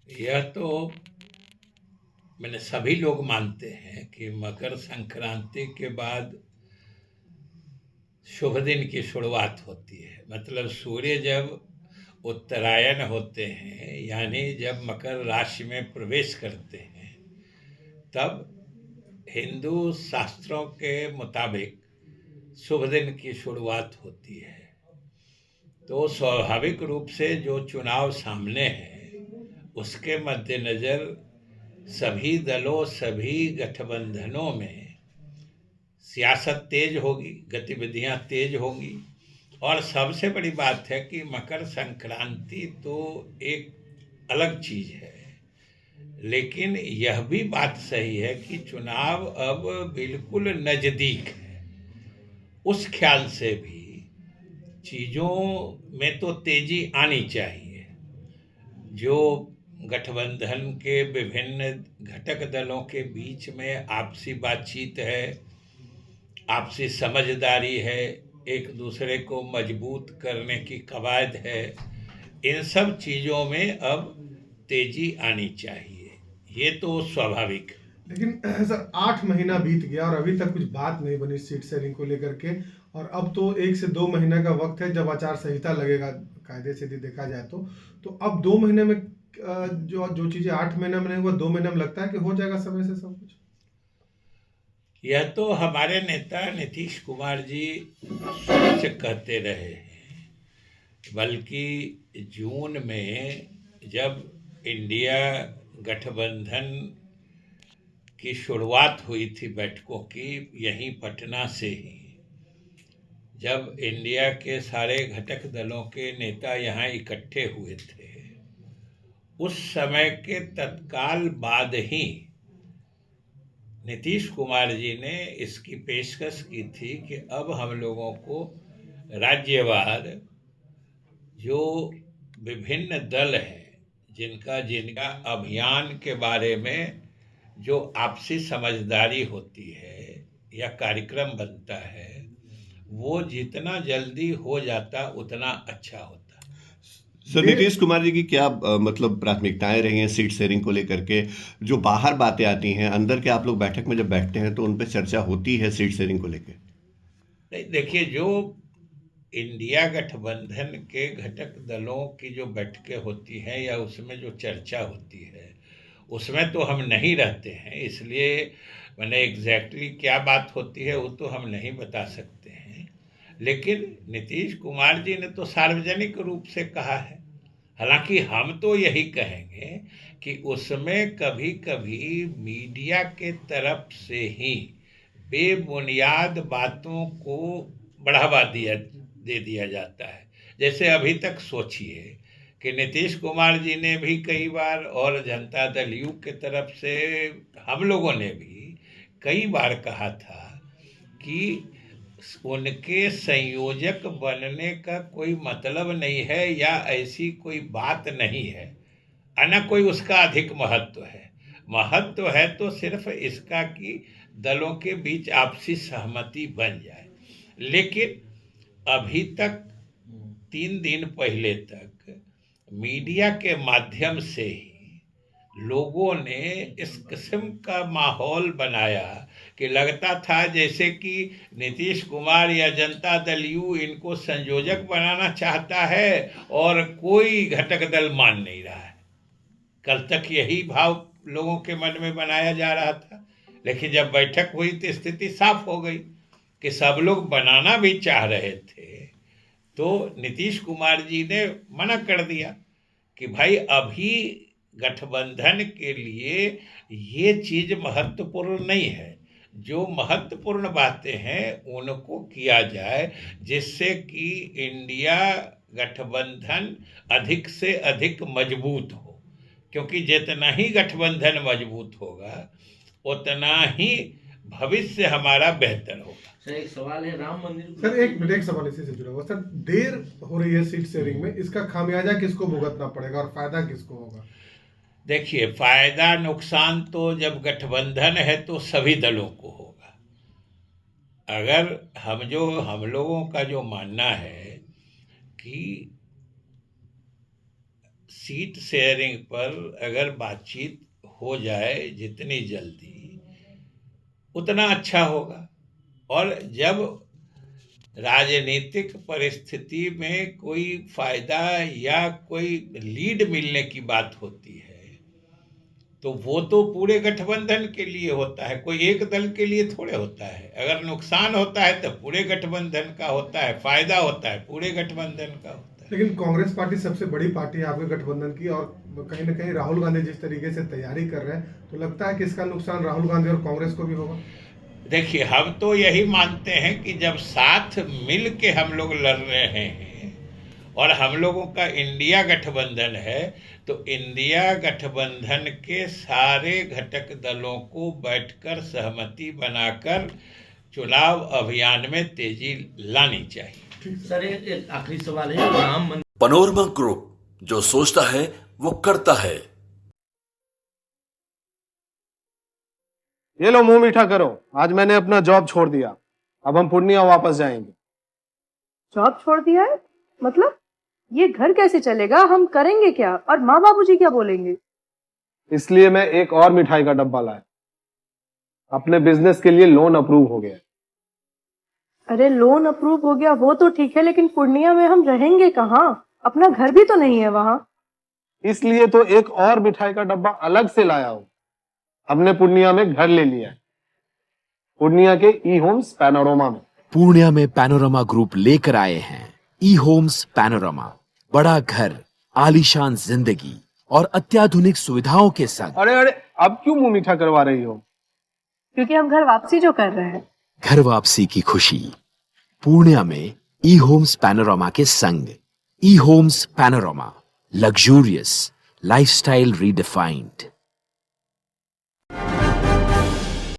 यह तो मैंने सभी लोग मानते हैं कि मकर संक्रांति के बाद शुभ दिन की शुरुआत होती है। मतलब सूर्य जब उत्तरायण होते हैं, यानी जब मकर राशि में प्रवेश करते हैं, तब हिंदू शास्त्रों के मुताबिक शुभ दिन की शुरुआत होती है। तो स्वाभाविक रूप से जो चुनाव सामने है, उसके मद्देनज़र सभी दलों, सभी गठबंधनों में सियासत तेज होगी, गतिविधियां तेज होंगी। और सबसे बड़ी बात है कि मकर संक्रांति तो एक अलग चीज है, लेकिन यह भी बात सही है कि चुनाव अब बिल्कुल नजदीक है। उस ख्याल से भी चीजों में तो तेजी आनी चाहिए। जो गठबंधन के विभिन्न घटक दलों के बीच में आपसी बातचीत है, आपसी समझदारी है, एक दूसरे को मजबूत करने की कवायद है, इन सब चीज़ों में अब तेजी आनी चाहिए। ये तो स्वाभाविक है। लेकिन सर 8 महीना बीत गया और अभी तक कुछ बात नहीं बनी सीट शेयरिंग को लेकर के। और अब तो 1 से 2 महीने का वक्त है जब आचार संहिता लगेगा, कायदे से यदि देखा जाए तो अब 2 महीने में जो जो चीजें 8 महीने में नहीं हुआ 2 महीने में लगता है कि हो जाएगा समय से सब कुछ। यह तो हमारे नेता नीतीश कुमार जी शुरू से कहते रहे हैं। बल्कि जून में जब इंडिया गठबंधन की शुरुआत हुई थी बैठकों की, यहीं पटना से ही, जब इंडिया के सारे घटक दलों के नेता यहाँ इकट्ठे हुए थे, उस समय के तत्काल बाद ही नीतीश कुमार जी ने इसकी पेशकश की थी कि अब हम लोगों को राज्यवार जो विभिन्न दल हैं, जिनका जिनका अभियान के बारे में जो आपसी समझदारी होती है या कार्यक्रम बनता है, वो जितना जल्दी हो जाता उतना अच्छा होता। सर, देर नीतीश कुमार जी की क्या मतलब प्राथमिकताएं रही हैं सीट शेयरिंग को लेकर के? जो बाहर बातें आती हैं, अंदर के आप लोग बैठक में जब बैठते हैं तो उन पे चर्चा होती है सीट शेयरिंग को लेके? नहीं, देखिए, जो इंडिया गठबंधन के घटक दलों की जो बैठकें होती हैं या उसमें जो चर्चा होती है, उसमें तो हम नहीं रहते हैं, इसलिए मैंने एग्जैक्टली क्या बात होती है वो तो हम नहीं बता सकते हैं। लेकिन नीतीश कुमार जी ने तो सार्वजनिक रूप से कहा है। हालांकि हम तो यही कहेंगे कि उसमें कभी कभी मीडिया के तरफ से ही बेबुनियाद बातों को बढ़ावा दे दिया जाता है। जैसे अभी तक सोचिए कि नीतीश कुमार जी ने भी कई बार, और जनता दल यू के तरफ से हम लोगों ने भी कई बार कहा था कि उनके संयोजक बनने का कोई मतलब नहीं है या ऐसी कोई बात नहीं है, न कोई उसका अधिक महत्व है। महत्व है तो सिर्फ इसका कि दलों के बीच आपसी सहमति बन जाए। लेकिन अभी तक 3 दिन पहले तक मीडिया के माध्यम से ही लोगों ने इस किस्म का माहौल बनाया कि लगता था जैसे कि नीतीश कुमार या जनता दल यू इनको संयोजक बनाना चाहता है और कोई घटक दल मान नहीं रहा है। कल तक यही भाव लोगों के मन में बनाया जा रहा था, लेकिन जब बैठक हुई तो स्थिति साफ हो गई कि सब लोग बनाना भी चाह रहे थे। तो नीतीश कुमार जी ने मना कर दिया कि भाई अभी गठबंधन के लिए ये चीज महत्वपूर्ण नहीं है। जो महत्वपूर्ण बातें हैं उनको किया जाए, जिससे कि इंडिया गठबंधन अधिक से अधिक मजबूत हो। क्योंकि जितना ही गठबंधन मजबूत होगा, उतना ही भविष्य हमारा बेहतर होगा। सर एक सवाल है, राम मंदिर को सर एक मिनट, एक सवाल इसी से जुड़ा हुआ। सर देर हो रही है सीट शेयरिंग में, इसका खामियाजा किसको भुगतना पड़ेगा और फायदा किसको होगा? देखिए, फायदा नुकसान तो जब गठबंधन है तो सभी दलों को होगा। अगर हम लोगों का जो मानना है कि सीट शेयरिंग पर अगर बातचीत हो जाए जितनी जल्दी उतना अच्छा होगा। और जब राजनीतिक परिस्थिति में कोई फायदा या कोई लीड मिलने की बात होती है तो वो तो पूरे गठबंधन के लिए होता है, कोई एक दल के लिए थोड़े होता है। अगर नुकसान होता है तो पूरे गठबंधन का होता है, फायदा होता है पूरे गठबंधन का होता है। लेकिन कांग्रेस पार्टी सबसे बड़ी पार्टी है आपके गठबंधन की, और कहीं ना कहीं राहुल गांधी जिस तरीके से तैयारी कर रहे हैं तो लगता है कि इसका नुकसान राहुल गांधी और कांग्रेस को भी होगा। देखिए, हम तो यही मानते हैं कि जब साथ मिल के हम लोग लड़ रहे हैं और हम लोगों का इंडिया गठबंधन है तो इंडिया गठबंधन के सारे घटक दलों को बैठकर सहमति बनाकर चुनाव अभियान में तेजी लानी चाहिए। सर एक आखिरी सवाल है, राम मंदिर पैनोरमा ग्रुप, जो सोचता है वो करता है। ये लो मुंह मीठा करो, आज मैंने अपना जॉब छोड़ दिया, अब हम पूर्णिया वापस जाएंगे। जॉब छोड़ दिया है? मतलब ये घर कैसे चलेगा? हम करेंगे क्या? और माँ बाबूजी क्या बोलेंगे? इसलिए मैं एक और मिठाई का डब्बा लाया, अपने बिजनेस के लिए लोन अप्रूव हो गया। अरे लोन अप्रूव हो गया वो तो ठीक है, लेकिन पूर्णिया में हम रहेंगे कहाँ? अपना घर भी तो नहीं है वहाँ। इसलिए तो एक और मिठाई का डब्बा अलग से लाया हूं। हमने पूर्णिया में घर ले लिया है, पूर्णिया के ई होम्स पैनोरमा में। पूर्णिया में पैनोरमा ग्रुप लेकर आए हैं ई होम्स पैनोरमा, बड़ा घर, आलीशान जिंदगी और अत्याधुनिक सुविधाओं के संग। अरे अरे, अब क्यों मुंह मीठा करवा रही हो? क्योंकि हम घर वापसी जो कर रहे हैं। घर वापसी की खुशी पूर्णिया में ई होम्स पैनोरमा के संग। ई homes panorama, luxurious lifestyle redefined.